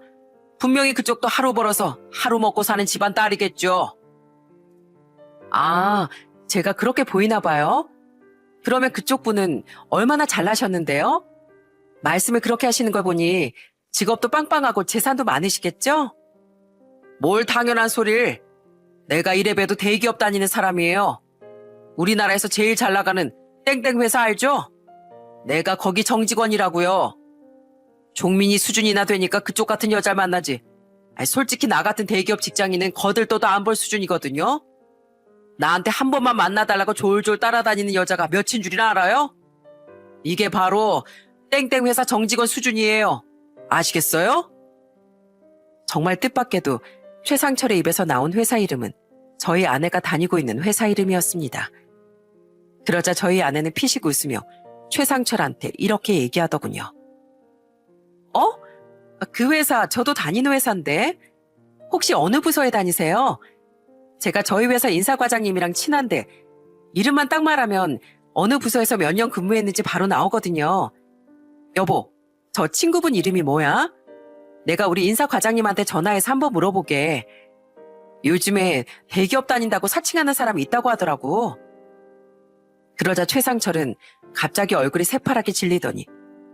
[SPEAKER 1] 분명히 그쪽도 하루 벌어서 하루 먹고 사는 집안 딸이겠죠. 아, 제가 그렇게 보이나 봐요? 그러면 그쪽 분은 얼마나 잘나셨는데요? 말씀을 그렇게 하시는 걸 보니 직업도 빵빵하고 재산도 많으시겠죠? 뭘 당연한 소리를. 내가 이래봬도 대기업 다니는 사람이에요. 우리나라에서 제일 잘 나가는 땡땡 회사 알죠? 내가 거기 정직원이라고요. 종민이 수준이나 되니까 그쪽 같은 여자를 만나지. 솔직히 나 같은 대기업 직장인은 거들떠도 안 볼 수준이거든요. 나한테 한 번만 만나달라고 졸졸 따라다니는 여자가 몇인 줄이나 알아요? 이게 바로 땡땡 회사 정직원 수준이에요. 아시겠어요? 정말 뜻밖에도 최상철의 입에서 나온 회사 이름은 저희 아내가 다니고 있는 회사 이름이었습니다. 그러자 저희 아내는 피식 웃으며 최상철한테 이렇게 얘기하더군요. 그 회사 저도 다니는 회사인데 혹시 어느 부서에 다니세요? 제가 저희 회사 인사과장님이랑 친한데 이름만 딱 말하면 어느 부서에서 몇 년 근무했는지 바로 나오거든요. 여보, 저 친구분 이름이 뭐야? 내가 우리 인사과장님한테 전화해서 한번 물어보게. 요즘에 대기업 다닌다고 사칭하는 사람이 있다고 하더라고. 그러자 최상철은 갑자기 얼굴이 새파랗게 질리더니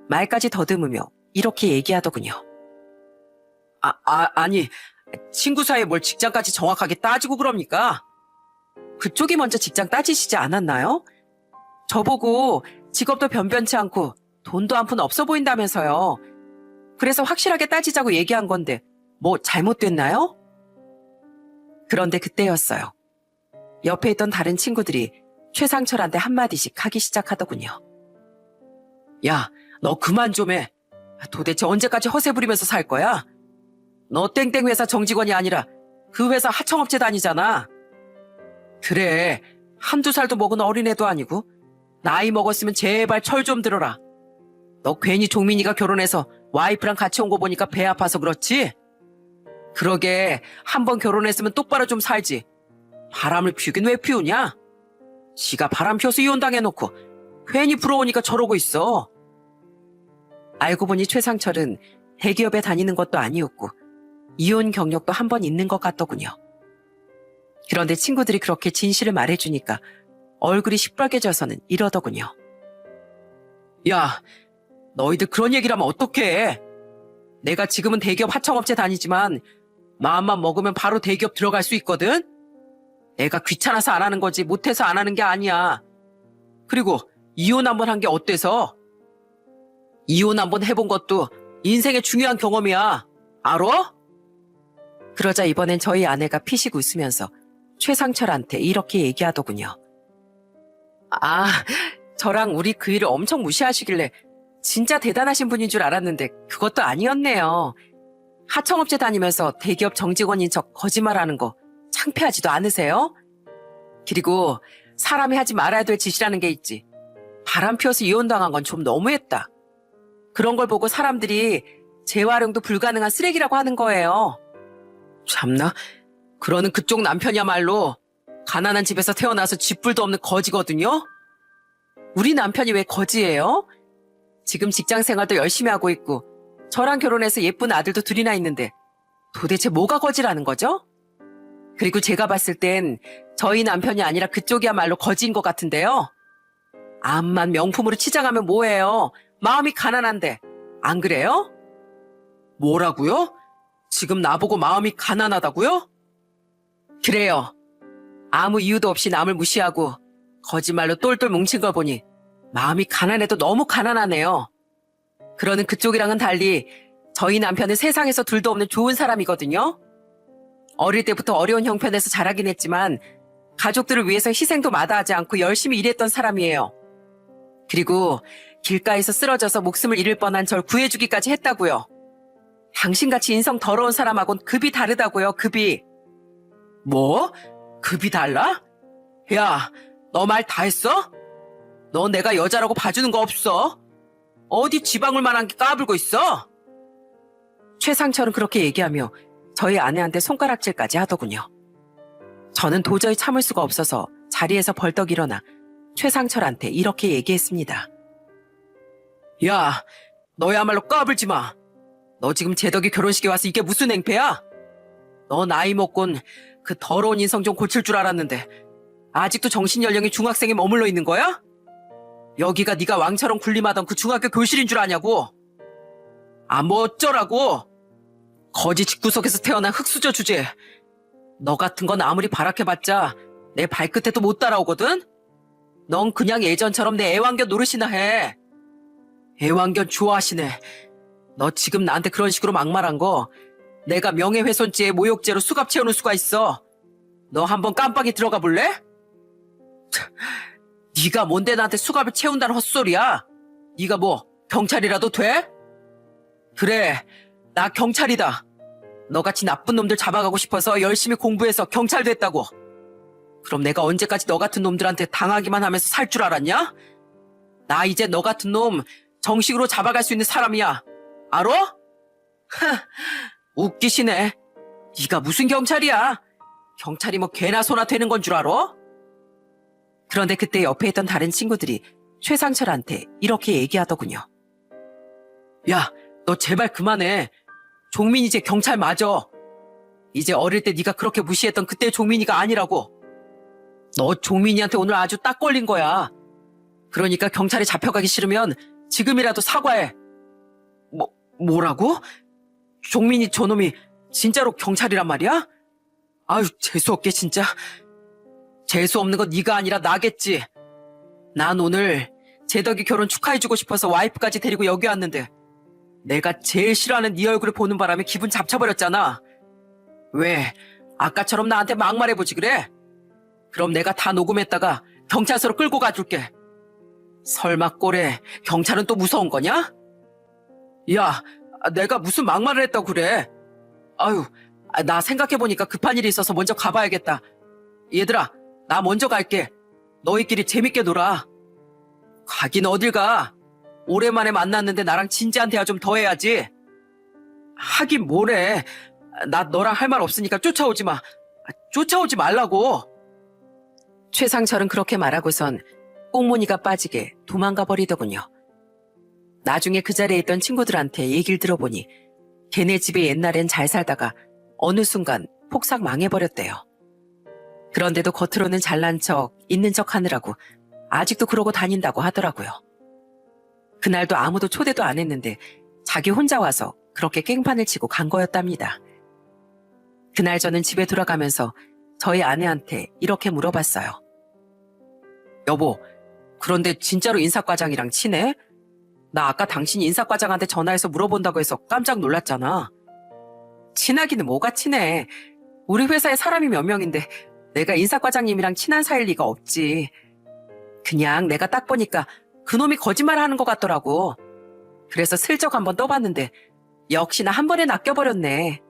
[SPEAKER 1] 말까지 더듬으며 이렇게 얘기하더군요. 아니, 친구 사이에 뭘 직장까지 정확하게 따지고 그럽니까? 그쪽이 먼저 직장 따지시지 않았나요? 저보고 직업도 변변치 않고 돈도 한 푼 없어 보인다면서요. 그래서 확실하게 따지자고 얘기한 건데 뭐 잘못됐나요? 그런데 그때였어요. 옆에 있던 다른 친구들이 최상철한테 한마디씩 하기 시작하더군요. 야, 너 그만 좀 해. 도대체 언제까지 허세 부리면서 살 거야? 너 땡땡 회사 정직원이 아니라 그 회사 하청업체 다니잖아. 그래, 한두 살도 먹은 어린애도 아니고 나이 먹었으면 제발 철 좀 들어라. 너 괜히 종민이가 결혼해서 와이프랑 같이 온 거 보니까 배 아파서 그렇지? 그러게 한 번 결혼했으면 똑바로 좀 살지. 바람을 피우긴 왜 피우냐? 지가 바람 피워서 이혼당해놓고 괜히 부러우니까 저러고 있어. 알고 보니 최상철은 대기업에 다니는 것도 아니었고 이혼 경력도 한 번 있는 것 같더군요. 그런데 친구들이 그렇게 진실을 말해주니까 얼굴이 시뻘개져서는 이러더군요. 야, 너희들 그런 얘기를 하면 어떡해. 내가 지금은 대기업 하청업체 다니지만 마음만 먹으면 바로 대기업 들어갈 수 있거든? 내가 귀찮아서 안 하는 거지 못해서 안 하는 게 아니야. 그리고 이혼 한 번 한 게 어때서? 이혼 한 번 해본 것도 인생의 중요한 경험이야. 알아? 그러자 이번엔 저희 아내가 피식 웃으면서 최상철한테 이렇게 얘기하더군요. 아, 저랑 우리 그 일을 엄청 무시하시길래 진짜 대단하신 분인 줄 알았는데 그것도 아니었네요. 하청업체 다니면서 대기업 정직원인 척 거짓말하는 거 창피하지도 않으세요? 그리고 사람이 하지 말아야 될 짓이라는 게 있지. 바람 피워서 이혼당한 건 좀 너무했다. 그런 걸 보고 사람들이 재활용도 불가능한 쓰레기라고 하는 거예요. 참나, 그러는 그쪽 남편이야말로 가난한 집에서 태어나서 쥐뿔도 없는 거지거든요? 우리 남편이 왜 거지예요? 지금 직장 생활도 열심히 하고 있고 저랑 결혼해서 예쁜 아들도 둘이나 있는데 도대체 뭐가 거지라는 거죠? 그리고 제가 봤을 땐 저희 남편이 아니라 그쪽이야말로 거지인 것 같은데요. 암만 명품으로 치장하면 뭐해요? 마음이 가난한데. 안 그래요? 뭐라고요? 지금 나보고 마음이 가난하다고요? 그래요. 아무 이유도 없이 남을 무시하고 거짓말로 똘똘 뭉친 걸 보니 마음이 가난해도 너무 가난하네요. 그러는 그쪽이랑은 달리 저희 남편은 세상에서 둘도 없는 좋은 사람이거든요. 어릴 때부터 어려운 형편에서 자라긴 했지만 가족들을 위해서 희생도 마다하지 않고 열심히 일했던 사람이에요. 그리고 길가에서 쓰러져서 목숨을 잃을 뻔한 절 구해주기까지 했다고요. 당신같이 인성 더러운 사람하고는 급이 다르다고요, 급이. 뭐? 급이 달라? 야, 너 말 다 했어? 너 내가 여자라고 봐주는 거 없어? 어디 지방울만한 게 까불고 있어? 최상철은 그렇게 얘기하며 저희 아내한테 손가락질까지 하더군요. 저는 도저히 참을 수가 없어서 자리에서 벌떡 일어나 최상철한테 이렇게 얘기했습니다. 야, 너야말로 까불지 마. 너 지금 재덕이 결혼식에 와서 이게 무슨 행패야? 너 나이 먹곤 그 더러운 인성 좀 고칠 줄 알았는데 아직도 정신연령이 중학생에 머물러 있는 거야? 여기가 네가 왕처럼 군림하던 그 중학교 교실인 줄 아냐고? 아, 뭐 어쩌라고? 거지 집구석에서 태어난 흙수저 주제. 너 같은 건 아무리 바락해봤자 내 발끝에도 못 따라오거든? 넌 그냥 예전처럼 내 애완견 노릇이나 해. 애완견 좋아하시네. 너 지금 나한테 그런 식으로 막말한 거 내가 명예훼손죄에 모욕죄로 수갑 채워놓을 수가 있어. 너 한번 깜빡이 들어가 볼래? 네가 뭔데 나한테 수갑을 채운다는 헛소리야? 네가 뭐 경찰이라도 돼? 그래, 나 경찰이다. 너같이 나쁜 놈들 잡아가고 싶어서 열심히 공부해서 경찰 됐다고. 그럼 내가 언제까지 너 같은 놈들한테 당하기만 하면서 살 줄 알았냐? 나 이제 너 같은 놈 정식으로 잡아갈 수 있는 사람이야. 알아? 웃기시네. 네가 무슨 경찰이야? 경찰이 뭐 개나 소나 되는 건 줄 알아? 그런데 그때 옆에 있던 다른 친구들이 최상철한테 이렇게 얘기하더군요. 야, 너 제발 그만해. 종민이 이제 경찰 맞아. 이제 어릴 때 네가 그렇게 무시했던 그때 종민이가 아니라고. 너 종민이한테 오늘 아주 딱 걸린 거야. 그러니까 경찰에 잡혀가기 싫으면 지금이라도 사과해. 뭐라고? 종민이 저놈이 진짜로 경찰이란 말이야? 아유, 재수없게 진짜. 재수없는 건 네가 아니라 나겠지. 난 오늘 재덕이 결혼 축하해주고 싶어서 와이프까지 데리고 여기 왔는데 내가 제일 싫어하는 네 얼굴을 보는 바람에 기분 잡쳐버렸잖아. 왜? 아까처럼 나한테 막말해보지 그래? 그럼 내가 다 녹음했다가 경찰서로 끌고 가줄게. 설마 꼴에 경찰은 또 무서운 거냐? 야, 내가 무슨 막말을 했다고 그래? 아유, 나 생각해보니까 급한 일이 있어서 먼저 가봐야겠다. 얘들아, 나 먼저 갈게. 너희끼리 재밌게 놀아. 가긴 어딜 가. 오랜만에 만났는데 나랑 진지한 대화 좀 더 해야지. 하긴 뭐래. 나 너랑 할 말 없으니까 쫓아오지 마. 쫓아오지 말라고. 최상철은 그렇게 말하고선 꽁무니가 빠지게 도망가 버리더군요. 나중에 그 자리에 있던 친구들한테 얘기를 들어보니 걔네 집에 옛날엔 잘 살다가 어느 순간 폭삭 망해버렸대요. 그런데도 겉으로는 잘난 척, 있는 척 하느라고 아직도 그러고 다닌다고 하더라고요. 그날도 아무도 초대도 안 했는데 자기 혼자 와서 그렇게 깽판을 치고 간 거였답니다. 그날 저는 집에 돌아가면서 저희 아내한테 이렇게 물어봤어요. 여보, 그런데 진짜로 인사과장이랑 친해? 나 아까 당신이 인사과장한테 전화해서 물어본다고 해서 깜짝 놀랐잖아. 친하기는 뭐가 친해. 우리 회사에 사람이 몇 명인데 내가 인사과장님이랑 친한 사이일 리가 없지. 그냥 내가 딱 보니까 그놈이 거짓말하는 것 같더라고. 그래서 슬쩍 한번 떠봤는데 역시나 한 번에 낚여버렸네.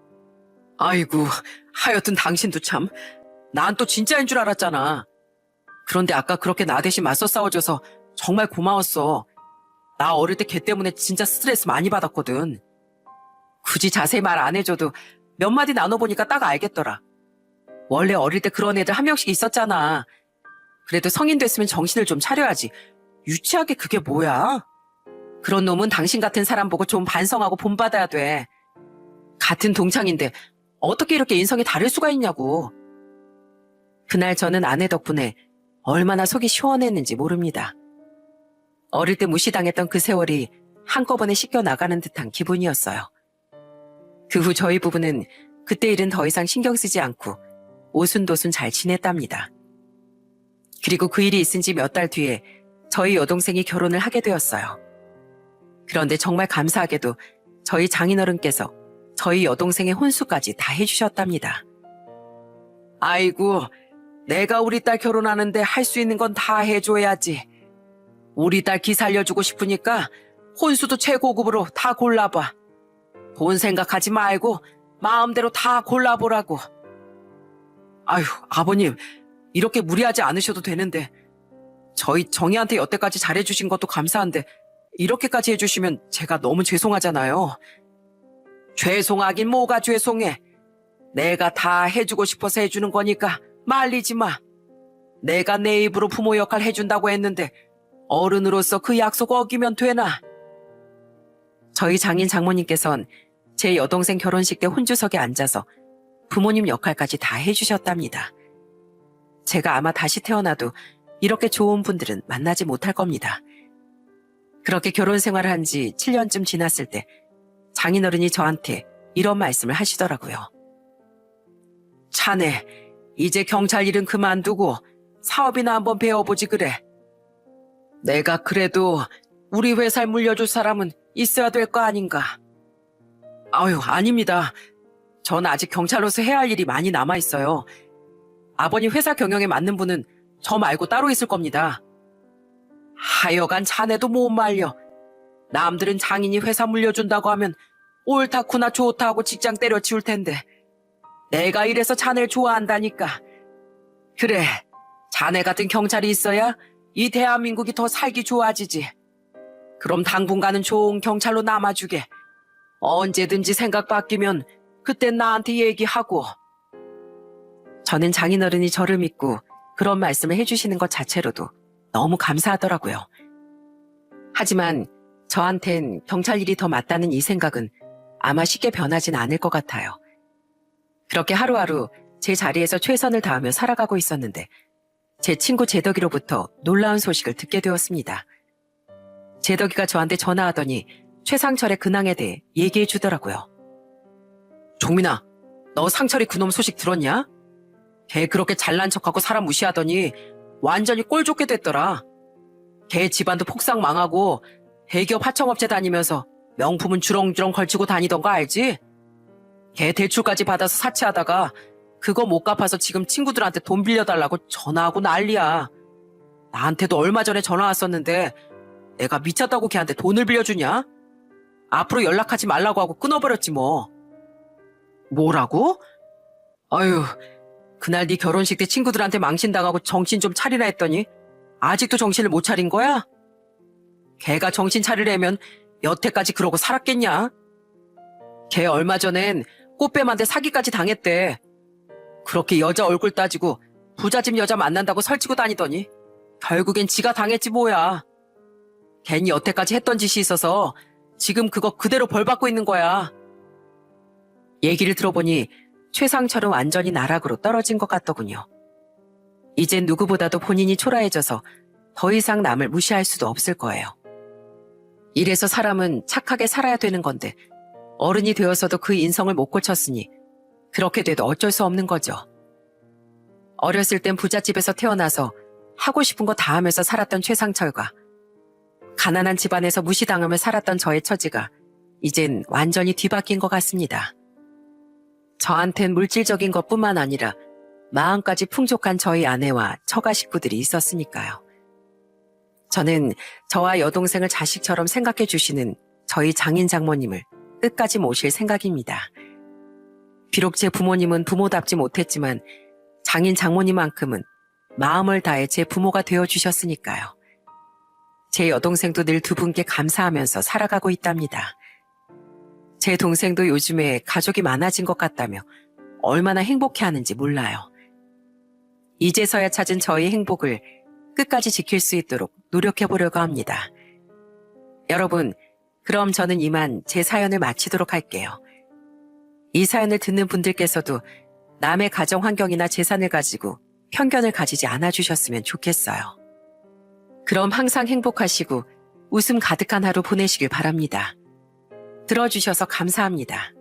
[SPEAKER 1] 아이고, 하여튼 당신도 참. 난 또 진짜인 줄 알았잖아. 그런데 아까 그렇게 나 대신 맞서 싸워줘서 정말 고마웠어. 나 어릴 때 걔 때문에 진짜 스트레스 많이 받았거든. 굳이 자세히 말 안 해줘도 몇 마디 나눠보니까 딱 알겠더라. 원래 어릴 때 그런 애들 한 명씩 있었잖아. 그래도 성인 됐으면 정신을 좀 차려야지. 유치하게 그게 뭐야? 그런 놈은 당신 같은 사람 보고 좀 반성하고 본받아야 돼. 같은 동창인데 어떻게 이렇게 인성이 다를 수가 있냐고. 그날 저는 아내 덕분에 얼마나 속이 시원했는지 모릅니다. 어릴 때 무시당했던 그 세월이 한꺼번에 씻겨 나가는 듯한 기분이었어요. 그 후 저희 부부는 그때 일은 더 이상 신경 쓰지 않고 오순도순 잘 지냈답니다. 그리고 그 일이 있은 지 몇 달 뒤에 저희 여동생이 결혼을 하게 되었어요. 그런데 정말 감사하게도 저희 장인어른께서 저희 여동생의 혼수까지 다 해주셨답니다. 아이고, 내가 우리 딸 결혼하는데 할 수 있는 건 다 해줘야지. 우리 딸 기 살려주고 싶으니까 혼수도 최고급으로 다 골라봐. 돈 생각하지 말고 마음대로 다 골라보라고. 아휴, 아버님, 이렇게 무리하지 않으셔도 되는데 저희 정희한테 여태까지 잘해주신 것도 감사한데 이렇게까지 해주시면 제가 너무 죄송하잖아요. 죄송하긴 뭐가 죄송해. 내가 다 해주고 싶어서 해주는 거니까 말리지 마. 내가 내 입으로 부모 역할 해준다고 했는데 어른으로서 그 약속 어기면 되나? 저희 장인 장모님께선 제 여동생 결혼식 때 혼주석에 앉아서 부모님 역할까지 다 해주셨답니다. 제가 아마 다시 태어나도 이렇게 좋은 분들은 만나지 못할 겁니다. 그렇게 결혼 생활을 한 지 7년쯤 지났을 때 장인어른이 저한테 이런 말씀을 하시더라고요. 자네, 이제 경찰 일은 그만두고 사업이나 한번 배워보지 그래. 내가 그래도 우리 회사를 물려줄 사람은 있어야 될 거 아닌가. 아유, 아닙니다. 전 아직 경찰로서 해야 할 일이 많이 남아있어요. 아버님 회사 경영에 맞는 분은 저 말고 따로 있을 겁니다. 하여간 자네도 못 말려. 남들은 장인이 회사 물려준다고 하면 옳다구나 좋다 하고 직장 때려치울 텐데 내가 이래서 자네를 좋아한다니까. 그래, 자네 같은 경찰이 있어야 이 대한민국이 더 살기 좋아지지. 그럼 당분간은 좋은 경찰로 남아주게. 언제든지 생각 바뀌면 그땐 나한테 얘기하고. 저는 장인어른이 저를 믿고 그런 말씀을 해주시는 것 자체로도 너무 감사하더라고요. 하지만 저한텐 경찰 일이 더 맞다는 이 생각은 아마 쉽게 변하진 않을 것 같아요. 그렇게 하루하루 제 자리에서 최선을 다하며 살아가고 있었는데 제 친구 제덕이로부터 놀라운 소식을 듣게 되었습니다. 제덕이가 저한테 전화하더니 최상철의 근황에 대해 얘기해 주더라고요. 종민아, 너 상철이 그놈 소식 들었냐? 걔 그렇게 잘난 척하고 사람 무시하더니 완전히 꼴 좋게 됐더라. 걔 집안도 폭삭 망하고 대기업 하청업체 다니면서 명품은 주렁주렁 걸치고 다니던 거 알지? 걔 대출까지 받아서 사채하다가 그거 못 갚아서 지금 친구들한테 돈 빌려달라고 전화하고 난리야. 나한테도 얼마 전에 전화 왔었는데 내가 미쳤다고 걔한테 돈을 빌려주냐? 앞으로 연락하지 말라고 하고 끊어버렸지 뭐. 뭐라고? 아유, 그날 네 결혼식 때 친구들한테 망신당하고 정신 좀 차리라 했더니 아직도 정신을 못 차린 거야? 걔가 정신 차리려면 여태까지 그러고 살았겠냐? 걔 얼마 전엔 꽃뱀한테 사기까지 당했대. 그렇게 여자 얼굴 따지고 부잣집 여자 만난다고 설치고 다니더니 결국엔 지가 당했지 뭐야. 괜히 여태까지 했던 짓이 있어서 지금 그거 그대로 벌 받고 있는 거야. 얘기를 들어보니 최상철은 완전히 나락으로 떨어진 것 같더군요. 이젠 누구보다도 본인이 초라해져서 더 이상 남을 무시할 수도 없을 거예요. 이래서 사람은 착하게 살아야 되는 건데 어른이 되어서도 그 인성을 못 고쳤으니 그렇게 돼도 어쩔 수 없는 거죠. 어렸을 땐 부잣집에서 태어나서 하고 싶은 거 다 하면서 살았던 최상철과 가난한 집안에서 무시당하며 살았던 저의 처지가 이젠 완전히 뒤바뀐 것 같습니다. 저한텐 물질적인 것뿐만 아니라 마음까지 풍족한 저희 아내와 처가 식구들이 있었으니까요. 저는 저와 여동생을 자식처럼 생각해 주시는 저희 장인 장모님을 끝까지 모실 생각입니다. 비록 제 부모님은 부모답지 못했지만 장인 장모님만큼은 마음을 다해 제 부모가 되어주셨으니까요. 제 여동생도 늘 두 분께 감사하면서 살아가고 있답니다. 제 동생도 요즘에 가족이 많아진 것 같다며 얼마나 행복해하는지 몰라요. 이제서야 찾은 저희 행복을 끝까지 지킬 수 있도록 노력해보려고 합니다. 여러분, 그럼 저는 이만 제 사연을 마치도록 할게요. 이 사연을 듣는 분들께서도 남의 가정 환경이나 재산을 가지고 편견을 가지지 않아주셨으면 좋겠어요. 그럼 항상 행복하시고 웃음 가득한 하루 보내시길 바랍니다. 들어주셔서 감사합니다.